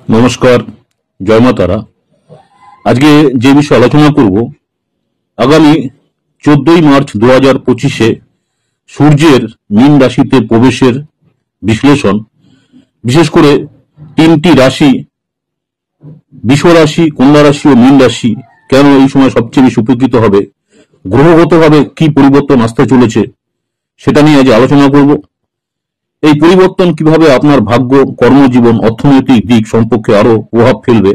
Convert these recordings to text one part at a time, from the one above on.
নমস্কার, জয় মা তারা। আজকে যে বিষয়ে আলোচনা করব, আগামী 14ই মার্চ 2025-এ সূর্যের মীন রাশিতে প্রবেশের বিশ্লেষণ। বিশেষ করে তিনটি রাশি, বৃষ রাশি, কন্যা রাশি ও মীন রাশি কেন এই সময় সবচেয়ে বেশি উপকৃত হবে, গ্রহগতভাবে কি পরিবর্তন আসতে চলেছে সেটা নিয়ে আজ আলোচনা করব। এই পরিবর্তন কিভাবে আপনার ভাগ্য, কর্মজীবন, অর্থনৈতিক দিক সম্পর্কে আরো প্রভাব ফেলবে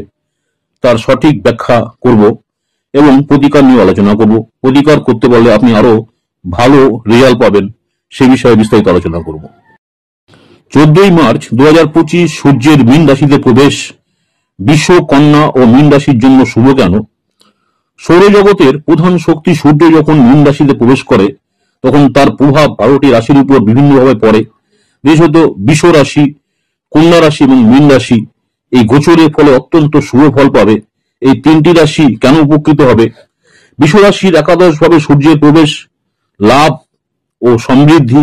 তার সঠিক ব্যাখ্যা করব এবং প্রতিকার নিয়ে আলোচনা করব। প্রতিকার করতে পারলে আপনি আরো ভালো রেজাল্ট পাবেন, সে বিষয়ে বিস্তারিত আলোচনা করব। 14ই মার্চ 2025 সূর্যের মীন রাশিতে প্রবেশ বৃষ, কন্যা ও মীন রাশির জন্য শুভ কেন? সৌরজগতের প্রধান শক্তি সূর্য যখন মীন রাশিতে প্রবেশ করে তখন তার প্রভাব 12টি রাশির উপর বিভিন্নভাবে পড়ে। বিশেষত বৃষ রাশি, কন্যা রাশি এবং মীন রাশি এই গোচরের ফলে অত্যন্ত শুভ ফল পাবে। এই তিনটি রাশি কেন উপকৃত হবে? বৃষ রাশির একাদশ ভাবে সূর্যের প্রবেশ লাভ ও সমৃদ্ধি।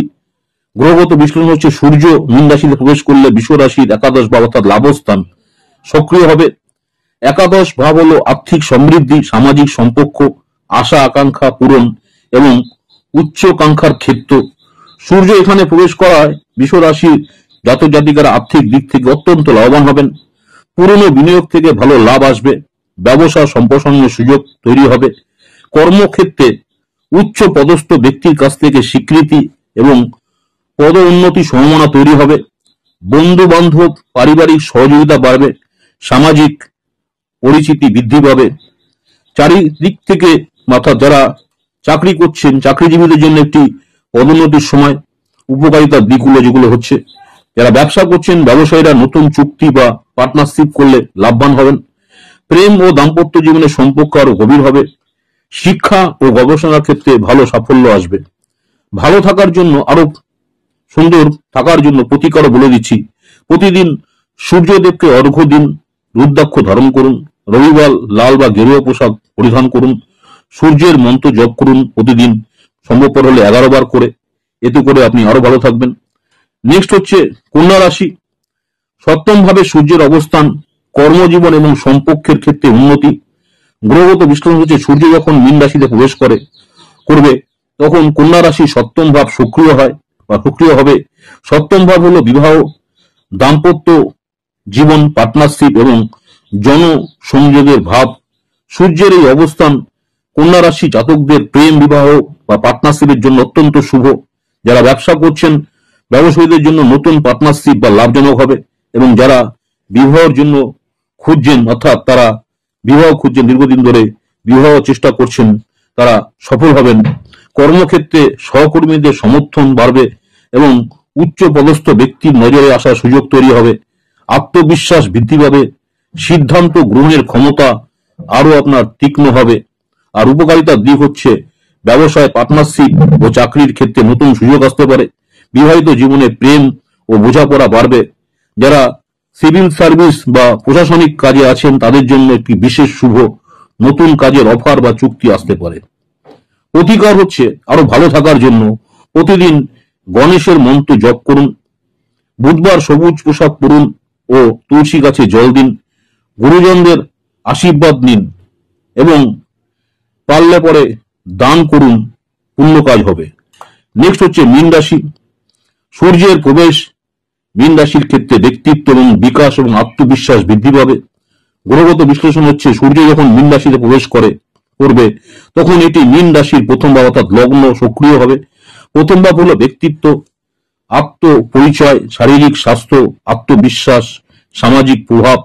গ্রহগত বিশ্লেষণ হচ্ছে সূর্য মীন রাশিতে প্রবেশ করলে বৃষ রাশির একাদশ ভাব অর্থাৎ লাভস্থান সক্রিয় হবে। একাদশ ভাব হলো আর্থিক সমৃদ্ধি, সামাজিক সম্পর্ক, আশা আকাঙ্ক্ষা পূরণ এবং উচ্চাকাঙ্ক্ষার ক্ষেত্র। সূর্য এখানে প্রবেশ করায় বৃষ রাশির জাতক জাতিকারা আর্থিক দিক থেকে অত্যন্ত লাভবান হবেন। পুরনো বিনিয়োগ থেকে ভালো লাভ আসবে। ব্যবসা সম্প্রসারণের সুযোগ তৈরি হবে। কর্মক্ষেত্রে উচ্চ পদস্থ ব্যক্তির কাছ থেকে স্বীকৃতি এবং পদ উন্নতি সম্ভাবনা তৈরি হবে। বন্ধু বান্ধব, পারিবারিক সহযোগিতা বাড়বে। সামাজিক পরিচিতি বৃদ্ধি পাবে। চারিদিক থেকে অর্থাৎ যারা চাকরি করছেন, চাকরিজীবীদের জন্য একটি পদোন্নতির সময়। উপকারিতার দিকগুলো যেগুলো হচ্ছে, যারা ব্যবসা করছেন, ব্যবসায়ীরা নতুন চুক্তি বা পার্টনারশিপ করলে লাভবান হবেন। প্রেম ও দাম্পত্য জীবনের সম্পর্ক আরো গভীর হবে। শিক্ষা ও গবেষণার ক্ষেত্রে ভালো সাফল্য আসবে। ভালো থাকার জন্য, আরো সুন্দর থাকার জন্য প্রতিকারও বলে দিচ্ছি। প্রতিদিন সূর্যদেবকে অর্ঘ্য দিন, রুদ্রাক্ষ ধারণ করুন, রবিবার লাল বা গেরুয়া পোশাক পরিধান করুন, সূর্যের মন্ত্র জপ করুন প্রতিদিন, সম্ভবপর হলে 11 বার করে। এতে করে আপনি আরো ভালো থাকবেন। নেক্সট হচ্ছে কন্যা রাশি। সপ্তম ভাবে সূর্যের অবস্থান কর্মজীবন এবং সম্পর্কের ক্ষেত্রে উন্নতি। গ্রহগত বিশ্লেষণ হচ্ছে সূর্য যখন মীন রাশিতে প্রবেশ করবে তখন কন্যা রাশি সপ্তম ভাব সক্রিয় হয় বা সক্রিয় হবে। সপ্তম ভাব হলো বিবাহ, দাম্পত্য জীবন, পার্টনারশিপ এবং জনসংযোগের ভাব। সূর্যের এই অবস্থান কন্যা রাশি জাতকদের প্রেম, বিবাহ বা পার্টনারশিপের জন্য অত্যন্ত শুভ। যারা ব্যবসা করছেন, ব্যবসায়ীদের জন্য নতুন পার্টনারশিপ বা লাভজনক হবে। এবং যারা বিবাহের জন্য খুঁজছেন, অর্থাৎ তারা বিবাহ খুঁজছেন, দীর্ঘদিন ধরে বিবাহ চেষ্টা করছেন, তারা সফল হবেন। কর্মক্ষেত্রে সহকর্মীদের সমর্থন বাড়বে এবং উচ্চ পদস্থ ব্যক্তির নজরে আসার সুযোগ তৈরি হবে। আত্মবিশ্বাস বৃদ্ধি পাবে। সিদ্ধান্ত গ্রহণের ক্ষমতা আরো আপনার তীক্ষ্ণ হবে। আর উপকারিতার দিক হচ্ছে ব্যবসায়, পার্টনারশিপ ও চাকরির ক্ষেত্রে নতুন সুযোগ আসতে পারে। বিবাহিত জীবনে প্রেম ও বোঝাপড়া বাড়বে। যারা সিভিল সার্ভিস বা প্রশাসনিক কাজে আছেন তাদের জন্য একটি বিশেষ শুভ নতুন কাজের অফার বা চুক্তি আসতে পারে। প্রতিকার হচ্ছে আরো ভালো থাকার জন্য প্রতিদিন গণেশের মন্ত্র জপ করুন, বুধবার সবুজ পোশাক পরুন ও তুলসী গাছে জল দিন, গুরুজনদের আশীর্বাদ নিন এবং পারলে পরে দান করুন, পুণ্য কাজ হবে। নেক্সট হচ্ছে মীন রাশি। সূর্যের প্রবেশ মীন রাশির ক্ষেত্রে ব্যক্তিত্ব এবং বিকাশ এবং আত্মবিশ্বাস বৃদ্ধি পাবে। গ্রহগত বিশ্লেষণ হচ্ছে সূর্য যখন মীন রাশিতে প্রবেশ করবে তখন এটি মীন রাশির প্রথম ভাব অর্থাৎ লগ্ন সক্রিয় হবে। প্রথম ভাব হলো ব্যক্তিত্ব, আত্মপরিচয়, শারীরিক স্বাস্থ্য, আত্মবিশ্বাস, সামাজিক প্রভাব।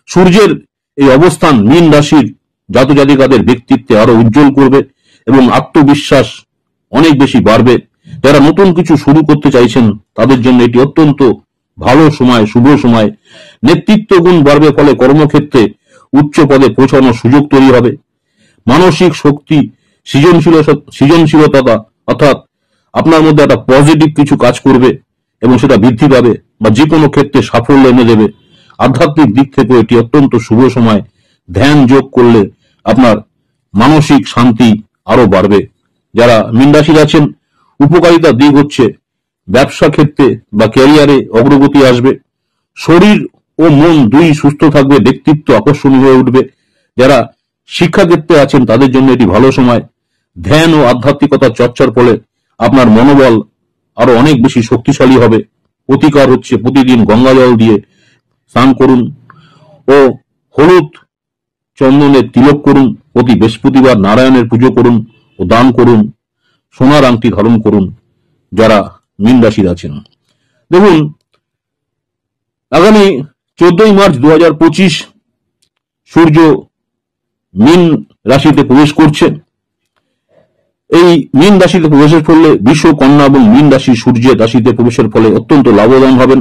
সূর্যের এই অবস্থান মীন রাশির জাতক জাতিকাদের ব্যক্তিত্বে আরো উজ্জ্বল করবে এবং আত্মবিশ্বাস অনেক বেশি বাড়বে। যারা নতুন কিছু শুরু করতে চাইছেন তাদের জন্য এটি অত্যন্ত ভালো সময়, শুভ সময়। নেতৃত্ব গুণ বাড়বে, ফলে কর্মক্ষেত্রে উচ্চ পদে পৌঁছানোর সুযোগ তৈরি হবে। মানসিক শক্তি, সৃজনশীলতা অর্থাৎ আপনার মধ্যে একটা পজিটিভ কিছু কাজ করবে এবং সেটা বৃদ্ধি পাবে বা যে কোনো ক্ষেত্রে সাফল্য এনে দেবে। আধ্যাত্মিক দিক থেকে এটি অত্যন্ত শুভ সময়। ধ্যান যোগ করলে আপনার মানসিক শান্তি আরো বাড়বে। যারা মীন রাশির আছেন, উপকারিতার দিক হচ্ছে ব্যবসা ক্ষেত্রে বা ক্যারিয়ারে অগ্রগতি আসবে। শরীর ও ও মন দুই সুস্থ থাকবে, ব্যক্তিত্ব আকর্ষণীয় হয়ে উঠবে। যারা শিক্ষাক্ষেত্রে আছেন তাদের জন্য এটি ভালো সময়। ধ্যান ও আধ্যাত্মিকতার চর্চার ফলে আপনার মনোবল আরো অনেক বেশি শক্তিশালী হবে। প্রতিকার হচ্ছে প্রতিদিন গঙ্গা জল দিয়ে স্নান করুন ও হলুদ চন্দনের তিলক করুন। প্রতি বৃহস্পতিবার নারায়ণের পুজো করুন ও দান করুন। সোনার আংটি ধারণ করুন যারা মীন রাশির আছেন। দেখুন, আগামী 14ই মার্চ 2025 সূর্য মীন রাশিতে প্রবেশ করছে। এই মীন রাশিতে প্রবেশের ফলে বৃষ, কন্যা এবং মীন রাশি সূর্যের রাশিতে প্রবেশের ফলে অত্যন্ত লাভবান হবেন।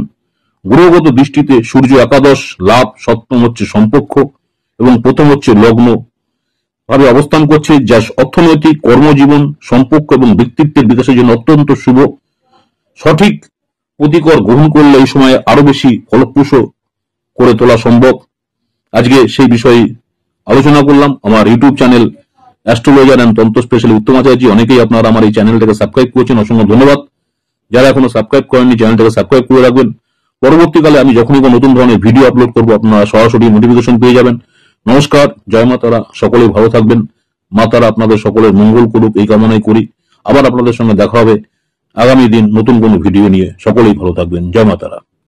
গ্রহগত দৃষ্টিতে সূর্য একাদশ, লাভ, সপ্তম হচ্ছে সম্পর্ক এবং প্রথম হচ্ছে লগ্ন ভাবে অবস্থান করছে, যা অর্থনৈতিক, কর্মজীবন, সম্পর্ক এবং ব্যক্তিত্বের বিকাশের জন্য অত্যন্ত শুভ। সঠিক প্রতিকর গ্রহণ করলে এই সময় আরো বেশি ফলপ্রসূ করে তোলা সম্ভব। আজকে সেই বিষয়ে আলোচনা করলাম। আমার ইউটিউব চ্যানেল অ্যাস্ট্রোলজার অ্যান্ড তন্ত্র স্পেশাল উত্তম আচার্য, অনেকেই আপনারা আমার এই চ্যানেলটাকে সাবস্ক্রাইব করেছেন, অসংখ্য ধন্যবাদ। যারা এখনো সাবস্ক্রাইব করেননি চ্যানেলটাকে সাবস্ক্রাইব করে রাখবেন। পরবর্তীকালে আমি যখনই কোনো নতুন ধরনের ভিডিও আপলোড করবো আপনারা সরাসরি নোটিফিকেশন পেয়ে যাবেন। নমস্কার, জয় মা তারা, সকলেই ভালো থাকবেন। মা তারা আপনাদের সকলের মঙ্গল করুক এই কামনাই করি। আবার আপনাদের সঙ্গে দেখা হবে আগামী দিন নতুন কোনো ভিডিও নিয়ে। সকলেই ভালো থাকবেন। জয় মা তারা।